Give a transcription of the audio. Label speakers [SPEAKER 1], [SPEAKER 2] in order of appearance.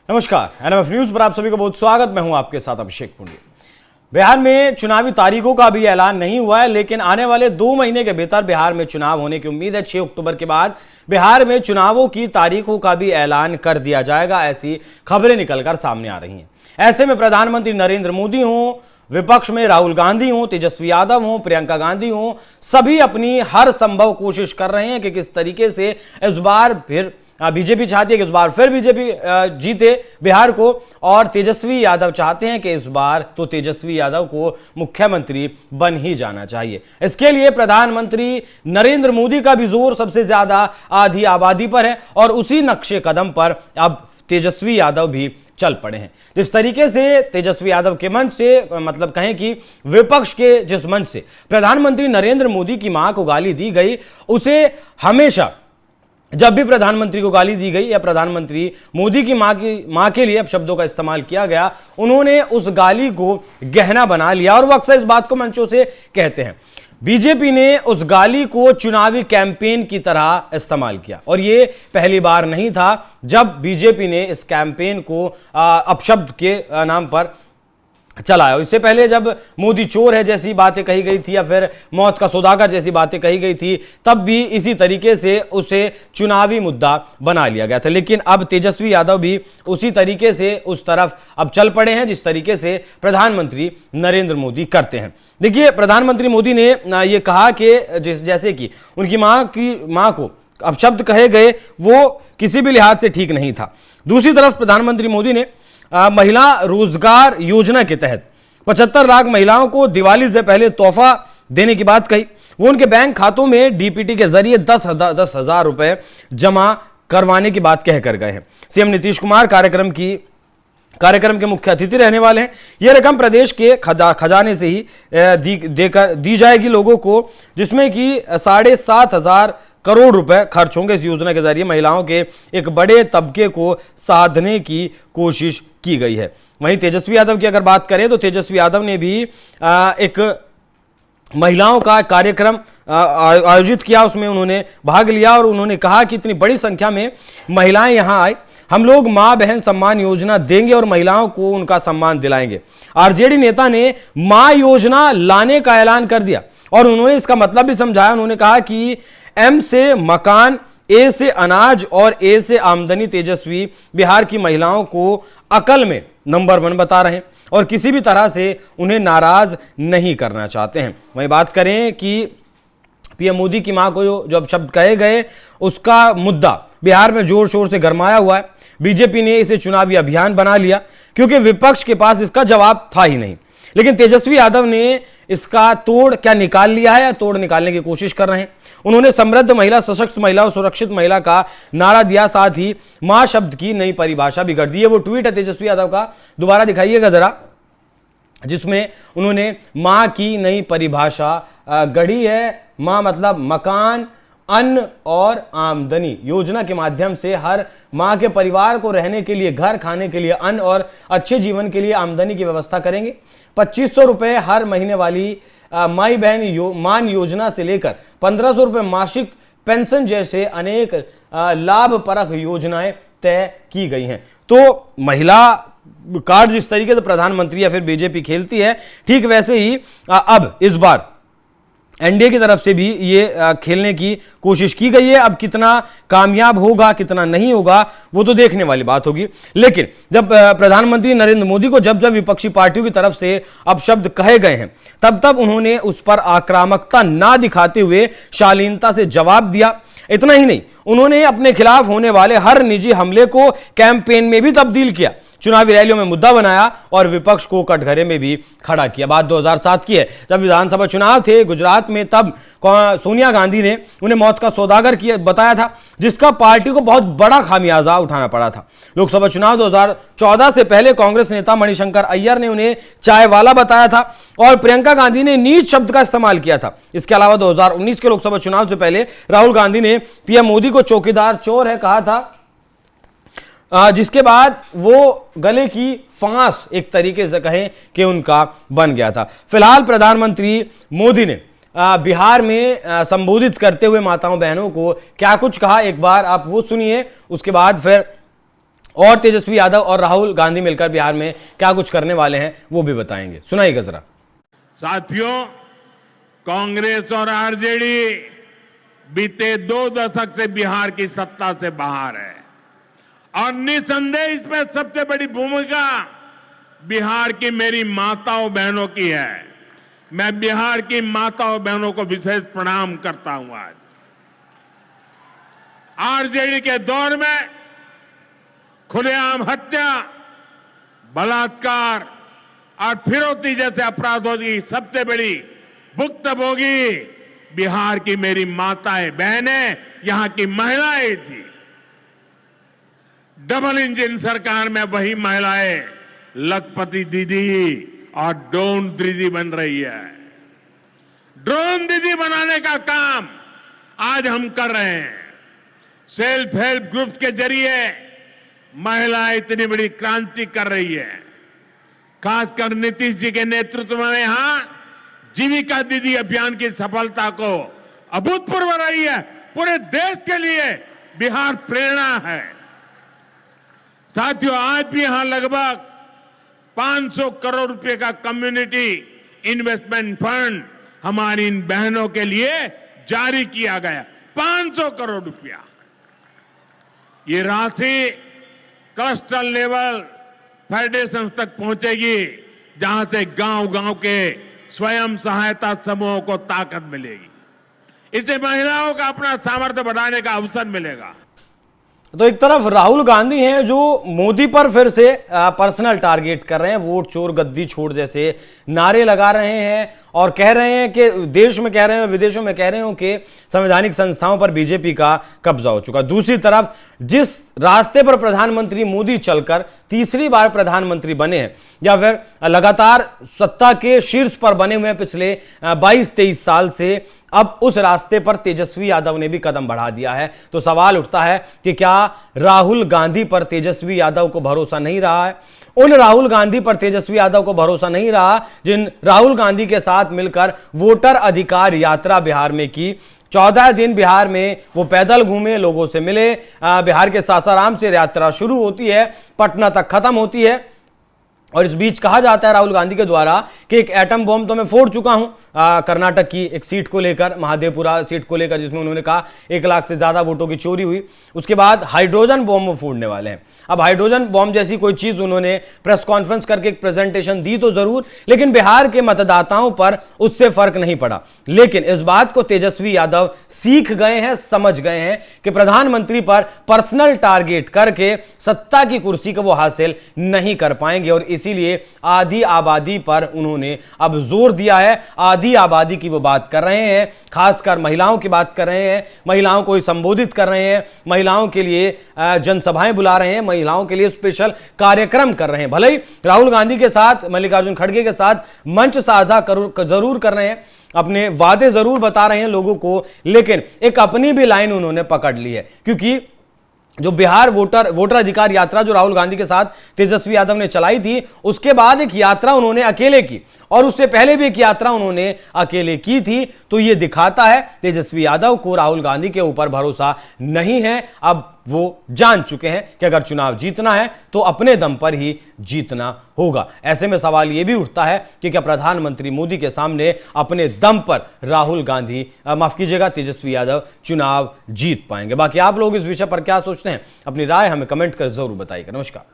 [SPEAKER 1] नमस्कार, NMF news पर आप सभी को बहुत स्वागत। मैं हूं आपके साथ अभिषेक पुंडी। बिहार में चुनावी तारीखों का भी ऐलान नहीं हुआ है, लेकिन आने वाले 2 महीने के भीतर बिहार में चुनाव होने की उम्मीद है। 6 अक्टूबर के बाद बिहार में चुनावों की तारीखों का भी ऐलान कर दिया जाएगा, ऐसी खबरें निकलकर सामने आ रही हैं। ऐसे में प्रधानमंत्री नरेंद्र मोदी हों, विपक्ष में राहुल गांधी हों, तेजस्वी यादव हों, प्रियंका गांधी हों, सभी अपनी हर संभव कोशिश कर रहे हैं कि किस तरीके से इस बार फिर बीजेपी चाहती है कि इस बार फिर बीजेपी जीते बिहार को, और तेजस्वी यादव चाहते हैं कि इस बार तो तेजस्वी यादव को मुख्यमंत्री बन ही जाना चाहिए। इसके लिए प्रधानमंत्री नरेंद्र मोदी का भी जोर सबसे ज्यादा आधी आबादी पर है, और उसी नक्शे कदम पर अब तेजस्वी यादव भी चल पड़े हैं। जिस तरीके से तेजस्वी यादव के मंच से, मतलब कहें कि विपक्ष के जिस मंच से प्रधानमंत्री नरेंद्र मोदी की मां को गाली दी गई, उसे हमेशा जब भी प्रधानमंत्री को गाली दी गई या प्रधानमंत्री मोदी की मां के लिए अब शब्दों का इस्तेमाल किया गया, उन्होंने उस गाली को गहना बना लिया, और वो अक्सर इस बात को मंचों से कहते हैं। बीजेपी ने उस गाली को चुनावी कैंपेन की तरह इस्तेमाल किया, और ये पहली बार नहीं था जब बीजेपी ने इस कैंपेन को अपशब्द के नाम पर चलाया। इससे पहले जब मोदी चोर है जैसी बातें कही गई थी, या फिर मौत का सौदागर जैसी बातें कही गई थी, तब भी इसी तरीके से उसे चुनावी मुद्दा बना लिया गया था। लेकिन अब तेजस्वी यादव भी उसी तरीके से उस तरफ अब चल पड़े हैं जिस तरीके से प्रधानमंत्री नरेंद्र मोदी करते हैं। देखिए, प्रधानमंत्री मोदी ने यह कहा कि जैसे कि उनकी मां को अपशब्द कहे गए, वो किसी भी लिहाज से ठीक नहीं था। दूसरी तरफ प्रधानमंत्री मोदी ने महिला रोजगार योजना के तहत 75 लाख महिलाओं को दिवाली से पहले तोहफा देने की बात कही। वो उनके बैंक खातों में डीपीटी के जरिए 10,000 रुपए जमा करवाने की बात कहकर गए हैं। सीएम नीतीश कुमार कार्यक्रम के मुख्य अतिथि रहने वाले हैं। यह रकम प्रदेश के खजाने से ही दी जाएगी लोगों को, जिसमें कि 7,500 करोड़ रुपए खर्च होंगे। इस योजना के जरिए महिलाओं के एक बड़े तबके को साधने की कोशिश की गई है। वहीं तेजस्वी यादव की अगर बात करें तो तेजस्वी यादव ने भी एक महिलाओं का कार्यक्रम आयोजित किया, उसमें उन्होंने भाग लिया, और उन्होंने कहा कि इतनी बड़ी संख्या में महिलाएं यहां आए, हम लोग मां बहन सम्मान योजना देंगे और महिलाओं को उनका सम्मान दिलाएंगे। आरजेडी नेता ने मां योजना लाने का ऐलान कर दिया, और उन्होंने इसका मतलब भी समझाया। उन्होंने कहा कि एम से मकान, ए से अनाज और ए से आमदनी तेजस्वी बिहार की महिलाओं को अकल में नंबर 1 बता रहे हैं, और किसी भी तरह से उन्हें नाराज नहीं करना चाहते हैं। वहीं बात करें कि पीएम मोदी की मां को जो अब शब्द कहे गए, उसका मुद्दा बिहार में जोर शोर से गरमाया हुआ है। बीजेपी ने इसे चुनावी अभियान बना लिया, क्योंकि विपक्ष के पास इसका जवाब था ही नहीं। लेकिन तेजस्वी यादव ने इसका तोड़ क्या निकाल लिया है, या तोड़ निकालने की कोशिश कर रहे हैं। उन्होंने समृद्ध महिला, सशक्त महिला और सुरक्षित महिला का नारा दिया, साथ ही मां शब्द की नई परिभाषा भी कर दी है। वो ट्वीट है तेजस्वी यादव का, दोबारा दिखाइएगा जरा, जिसमें उन्होंने मां की नई परिभाषा गढ़ी है। मां मतलब मकान, अन्न और आमदनी योजना के माध्यम से हर मां के परिवार को रहने के लिए घर, खाने के लिए अन्न और अच्छे जीवन के लिए आमदनी की व्यवस्था करेंगे। 2,500 रुपए हर महीने वाली माई बहन मान योजना से लेकर 1,500 रुपए मासिक पेंशन जैसे अनेक लाभप्रद योजनाएं तय की गई हैं। तो महिला कार्ड जिस तरीके से प्रधानमंत्री या फिर बीजेपी खेलती है, ठीक वैसे ही अब इस बार एनडीए की तरफ से भी ये खेलने की कोशिश की गई है। अब कितना कामयाब होगा, कितना नहीं होगा, वो तो देखने वाली बात होगी। लेकिन जब प्रधानमंत्री नरेंद्र मोदी को जब विपक्षी पार्टियों की तरफ से अपशब्द कहे गए हैं, तब उन्होंने उस पर आक्रामकता ना दिखाते हुए शालीनता से जवाब दिया। इतना ही नहीं, उन्होंने अपने खिलाफ होने वाले हर निजी हमले को कैंपेन में भी तब्दील किया, चुनावी रैलियों में मुद्दा बनाया, और विपक्ष को कटघरे में भी खड़ा किया। बात 2007 की है, जब विधानसभा चुनाव थे गुजरात में, तब सोनिया गांधी ने उन्हें मौत का सौदागर बताया था, जिसका पार्टी को बहुत बड़ा खामियाजा उठाना पड़ा था। लोकसभा चुनाव 2014 से पहले कांग्रेस नेता मणिशंकर अय्यर ने उन्हें चाय वाला बताया था, और प्रियंका गांधी ने नीच शब्द का इस्तेमाल किया था। इसके अलावा 2019 के लोकसभा चुनाव से पहले राहुल गांधी ने पीएम मोदी को चौकीदार चोर है कहा था, जिसके बाद वो गले की फांस एक तरीके से कहें कि उनका बन गया था। फिलहाल प्रधानमंत्री मोदी ने बिहार में संबोधित करते हुए माताओं बहनों को क्या कुछ कहा, एक बार आप वो सुनिए, उसके बाद फिर और तेजस्वी यादव और राहुल गांधी मिलकर बिहार में क्या कुछ करने वाले हैं वो भी बताएंगे। सुनाइएगा जरा।
[SPEAKER 2] साथियों, कांग्रेस और आरजेडी बीते 2 दशक से बिहार की सत्ता से बाहर है और निसंदेह इसमें सबसे बड़ी भूमिका बिहार की मेरी माताओं बहनों की है। मैं बिहार की माताओं बहनों को विशेष प्रणाम करता हूं। आज आरजेडी के दौर में खुलेआम हत्या, बलात्कार और फिरौती जैसे अपराधों की सबसे बड़ी भुक्तभोगी बिहार की मेरी माताएं बहनें, यहां की महिलाएं थी। डबल इंजन सरकार में वही महिलाएं लखपति दीदी और ड्रोन दीदी बन रही है। ड्रोन दीदी बनाने का काम आज हम कर रहे हैं। सेल्फ हेल्प ग्रुप्स के जरिए महिलाएं इतनी बड़ी क्रांति कर रही है। खासकर नीतीश जी के नेतृत्व में यहां जीविका दीदी अभियान की सफलता को अभूतपूर्व रही है। पूरे देश के लिए बिहार प्रेरणा है। साथियों, आज भी यहां लगभग 500 करोड़ रुपए का कम्युनिटी इन्वेस्टमेंट फंड हमारी इन बहनों के लिए जारी किया गया। 500 करोड़ रुपया। ये राशि क्लस्टर लेवल फेडरेशन तक पहुंचेगी, जहां से गांव-गांव के स्वयं सहायता समूहों को ताकत मिलेगी। इससे महिलाओं का अपना सामर्थ्य बढ़ाने का अवसर मिलेगा।
[SPEAKER 1] तो एक तरफ राहुल गांधी हैं जो मोदी पर फिर से पर्सनल टारगेट कर रहे हैं, वोट चोर गद्दी छोड़ जैसे नारे लगा रहे हैं और कह रहे हैं कि देश में कह रहे हैं, विदेशों में कह रहे हो कि संवैधानिक संस्थाओं पर बीजेपी का कब्जा हो चुका। दूसरी तरफ जिस रास्ते पर प्रधानमंत्री मोदी चलकर तीसरी बार प्रधानमंत्री बने हैं या फिर लगातार सत्ता के शीर्ष पर बने हुए हैं पिछले 22-23 साल से, अब उस रास्ते पर तेजस्वी यादव ने भी कदम बढ़ा दिया है। तो सवाल उठता है कि क्या राहुल गांधी पर तेजस्वी यादव को भरोसा नहीं रहा है? उन राहुल गांधी पर तेजस्वी यादव को भरोसा नहीं रहा जिन राहुल गांधी के साथ मिलकर वोटर अधिकार यात्रा बिहार में की। 14 दिन बिहार में वो पैदल घूमे, लोगों से मिले। बिहार के सासाराम से यात्रा शुरू होती है, पटना तक खत्म होती है और इस बीच कहा जाता है राहुल गांधी के द्वारा कि एक एटम बॉम्ब तो मैं फोड़ चुका हूं कर्नाटक की एक सीट को लेकर, महादेवपुरा सीट को लेकर, जिसमें उन्होंने कहा 1 लाख से ज्यादा वोटों की चोरी हुई। उसके बाद हाइड्रोजन बॉम्ब वो फोड़ने वाले हैं। अब हाइड्रोजन बॉम्ब जैसी कोई चीज उन्होंने प्रेस कॉन्फ्रेंस करके एक प्रेजेंटेशन दी तो जरूर, लेकिन बिहार के मतदाताओं पर उससे फर्क नहीं पड़ा। लेकिन इस बात को तेजस्वी यादव सीख गए हैं, समझ गए हैं कि प्रधानमंत्री पर पर्सनल टारगेट करके सत्ता की कुर्सी को वो हासिल नहीं कर पाएंगे और इसीलिए आधी आबादी पर उन्होंने अब जोर दिया है। आधी आबादी की वो बात कर रहे हैं, खासकर महिलाओं की बात कर रहे हैं, महिलाओं को संबोधित कर रहे हैं, महिलाओं के लिए जनसभाएं बुला रहे हैं, महिलाओं के लिए स्पेशल कार्यक्रम कर रहे हैं। भले ही राहुल गांधी के साथ, मल्लिकार्जुन खड़गे के साथ मंच साझा जरूर कर रहे हैं, अपने वादे जरूर बता रहे हैं लोगों को, लेकिन एक अपनी भी लाइन उन्होंने पकड़ ली है। क्योंकि जो बिहार वोटर अधिकार यात्रा जो राहुल गांधी के साथ तेजस्वी यादव ने चलाई थी, उसके बाद एक यात्रा उन्होंने अकेले की और उससे पहले भी एक यात्रा उन्होंने अकेले की थी। तो यह दिखाता है तेजस्वी यादव को राहुल गांधी के ऊपर भरोसा नहीं है। अब वो जान चुके हैं कि अगर चुनाव जीतना है तो अपने दम पर ही जीतना होगा। ऐसे में सवाल यह भी उठता है कि क्या प्रधानमंत्री मोदी के सामने अपने दम पर राहुल गांधी, माफ कीजिएगा, तेजस्वी यादव चुनाव जीत पाएंगे? बाकी आप लोग इस विषय पर क्या सोचते हैं? अपनी राय हमें कमेंट कर जरूर बताइएगा। नमस्कार।